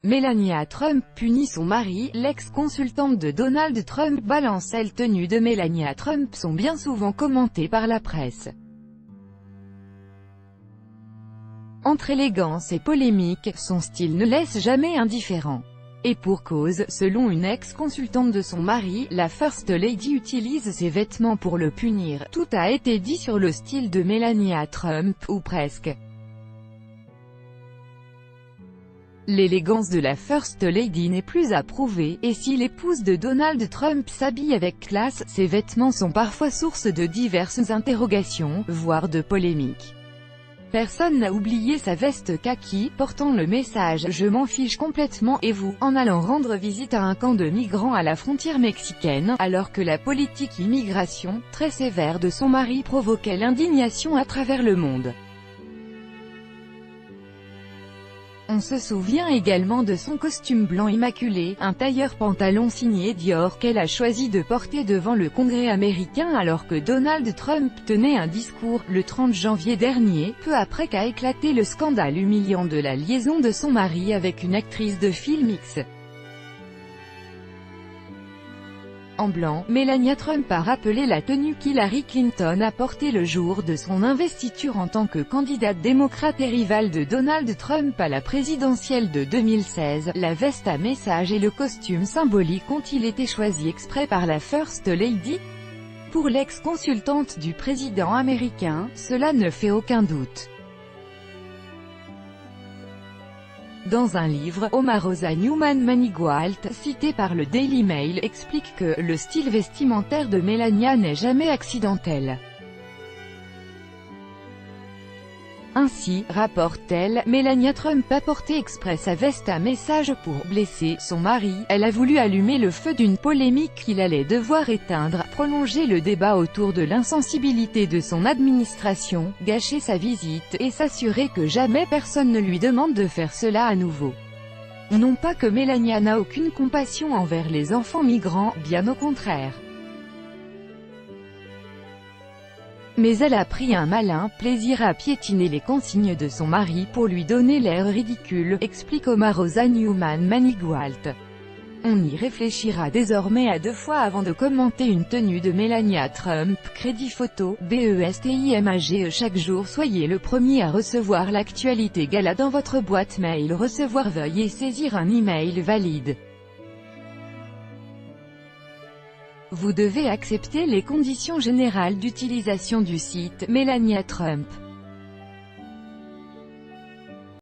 Melania Trump punit son mari. L'ex-consultante de Donald Trump balance. Les tenues de Melania Trump sont bien souvent commentées par la presse. Entre élégance et polémique, son style ne laisse jamais indifférent. Et pour cause, selon une ex-consultante de son mari, la First Lady utilise ses vêtements pour le punir. Tout a été dit sur le style de Melania Trump, ou presque. L'élégance de la First Lady n'est plus à prouver, et si l'épouse de Donald Trump s'habille avec classe, ses vêtements sont parfois source de diverses interrogations, voire de polémiques. Personne n'a oublié sa veste kaki, portant le message « Je m'en fiche complètement » et vous, en allant rendre visite à un camp de migrants à la frontière mexicaine, alors que la politique immigration, très sévère de son mari provoquait l'indignation à travers le monde. On se souvient également de son costume blanc immaculé, un tailleur-pantalon signé Dior qu'elle a choisi de porter devant le Congrès américain alors que Donald Trump tenait un discours, le 30 janvier dernier, peu après qu'a éclaté le scandale humiliant de la liaison de son mari avec une actrice de film X. En blanc, Melania Trump a rappelé la tenue qu'Hillary Clinton a portée le jour de son investiture en tant que candidate démocrate et rivale de Donald Trump à la présidentielle de 2016. La veste à message et le costume symbolique ont-ils été choisis exprès par la First Lady? Pour l'ex-consultante du président américain, cela ne fait aucun doute. Dans un livre, Omarosa Newman-Manigualt, cité par le Daily Mail, explique que « le style vestimentaire de Melania n'est jamais accidentel ». Ainsi, rapporte-t-elle, Melania Trump a porté exprès sa veste à message pour blesser son mari. Elle a voulu allumer le feu d'une polémique qu'il allait devoir éteindre, prolonger le débat autour de l'insensibilité de son administration, gâcher sa visite, et s'assurer que jamais personne ne lui demande de faire cela à nouveau. Non pas que Melania n'a aucune compassion envers les enfants migrants, bien au contraire. Mais elle a pris un malin plaisir à piétiner les consignes de son mari pour lui donner l'air ridicule, explique Omarosa Newman-Manigualt. On y réfléchira désormais à 2 fois avant de commenter une tenue de Melania Trump. Crédit photo, BESTIMAGE. Chaque jour soyez le premier à recevoir l'actualité gala dans votre boîte mail. Recevoir, veuillez saisir un email valide. Vous devez accepter les conditions générales d'utilisation du site Melania Trump.